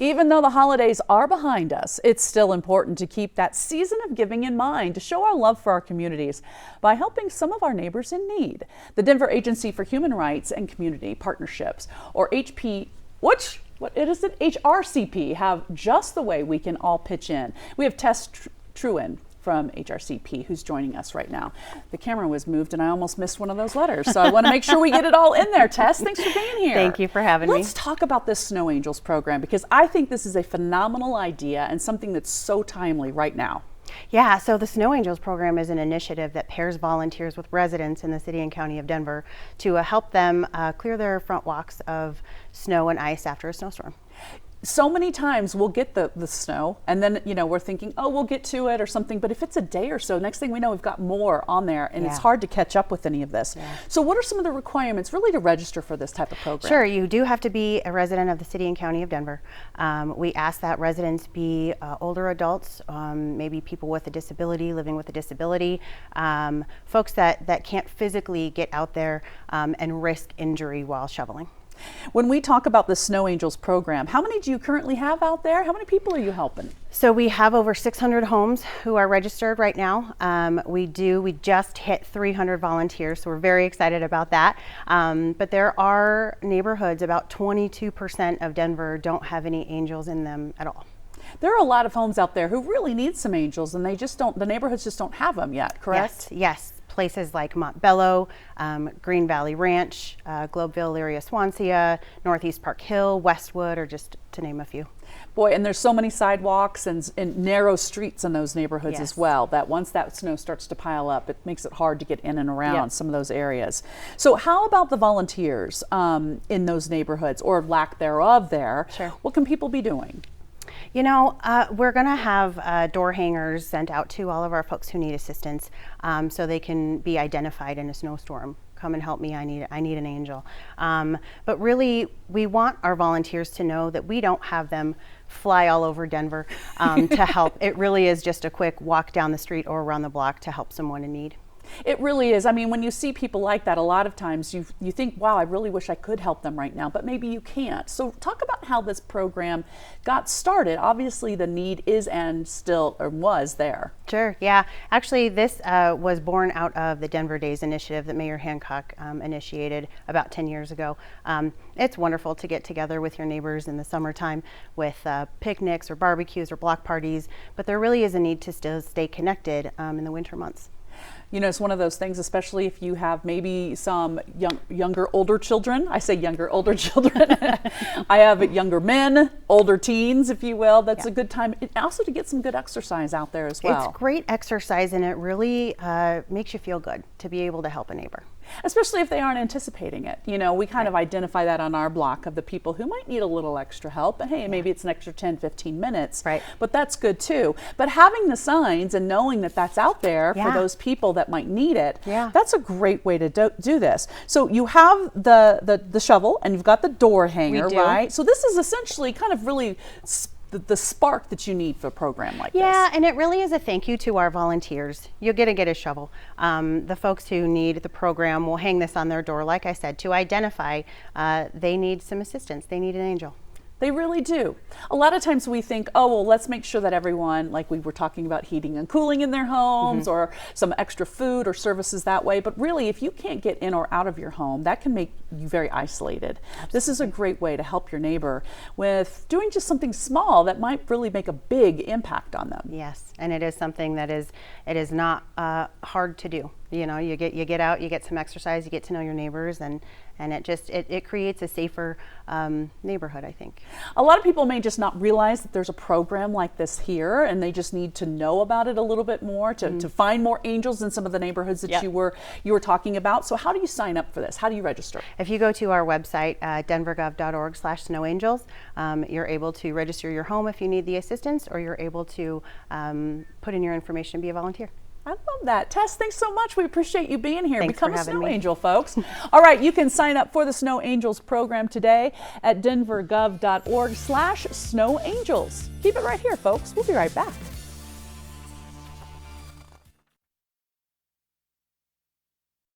Even though the holidays are behind us, it's still important to keep that season of giving in mind to show our love for our communities by helping some of our neighbors in need. The Denver Agency for Human Rights and Community Partnerships, or HRCP, have just the way we can all pitch in. We have Tess Trewin from HRCP who's joining us right now. The camera was moved and I almost missed one of those letters, so I want to make sure we get it all in there. Tess, thanks for being here. Thank you for having me. Let's talk about this Snow Angels program, because I think this is a phenomenal idea and something that's so timely right now. Yeah, so the Snow Angels program is an initiative that pairs volunteers with residents in the city and county of Denver to help them clear their front walks of snow and ice after a snowstorm. So many times we'll get the snow and then, we're thinking, oh, we'll get to it or something. But if it's a day or so, next thing we know, we've got more on there and it's hard to catch up with any of this. Yeah. So what are some of the requirements really to register for this type of program? Sure, you do have to be a resident of the city and county of Denver. We ask that residents be older adults, maybe people with a disability, living with a disability, folks that can't physically get out there and risk injury while shoveling. When we talk about the Snow Angels program, how many do you currently have out there? How many people are you helping? So we have over 600 homes who are registered right now. We just hit 300 volunteers, so we're very excited about that. But there are neighborhoods, about 22% of Denver don't have any angels in them at all. There are a lot of homes out there who really need some angels and the neighborhoods just don't have them yet, correct? Yes. Places like Montbello, Green Valley Ranch, Globeville, Elyria, Swansea, Northeast Park Hill, Westwood, or just to name a few. Boy, and there's so many sidewalks and narrow streets in those neighborhoods as well, that once that snow starts to pile up, it makes it hard to get in and around some of those areas. So how about the volunteers in those neighborhoods, or lack thereof there? Sure. What can people be doing? We're going to have door hangers sent out to all of our folks who need assistance, so they can be identified in a snowstorm. Come and help me, I need an angel. But really, we want our volunteers to know that we don't have them fly all over Denver to help. It really is just a quick walk down the street or around the block to help someone in need. It really is. I mean, when you see people like that, a lot of times you think, wow, I really wish I could help them right now, but maybe you can't. So talk about how this program got started. Obviously, the need is and still was there. Sure, yeah. Actually, this was born out of the Denver Days initiative that Mayor Hancock initiated about 10 years ago. It's wonderful to get together with your neighbors in the summertime with picnics or barbecues or block parties, but there really is a need to still stay connected in the winter months. It's one of those things, especially if you have maybe some younger, older children. I say younger, older children. I have younger men, older teens, if you will. That's a good time. Also to get some good exercise out there as well. It's great exercise, and it really makes you feel good to be able to help a neighbor. Especially if they aren't anticipating it. We kind of identify that on our block of the people who might need a little extra help. And hey, maybe it's an extra 10, 15 minutes. Right. But that's good too. But having the signs and knowing that that's out there for those people that might need it, that's a great way to do this. So you have the shovel and you've got the door hanger, right? So this is essentially kind of really the spark that you need for a program like this. Yeah, and it really is a thank you to our volunteers. You're going to get a shovel. The folks who need the program will hang this on their door, like I said, to identify they need some assistance. They need an angel. They really do. A lot of times we think, oh, well, let's make sure that everyone, like we were talking about heating and cooling in their homes or some extra food or services that way. But really, if you can't get in or out of your home, that can make you very isolated. Absolutely. This is a great way to help your neighbor with doing just something small that might really make a big impact on them. Yes, and it is something that it is not hard to do. You get out, you get some exercise, you get to know your neighbors, and it creates a safer neighborhood, I think. A lot of people may just not realize that there's a program like this here, and they just need to know about it a little bit more to find more angels in some of the neighborhoods that you were talking about. So how do you sign up for this? How do you register? If you go to our website, denvergov.org/snowangels, you're able to register your home if you need the assistance, or you're able to put in your information and be a volunteer. I love that. Tess, thanks so much. We appreciate you being here. Thanks Become for a having Snow me. Angel, folks. All right, you can sign up for the Snow Angels program today at denvergov.org/snowangels. Keep it right here, folks. We'll be right back.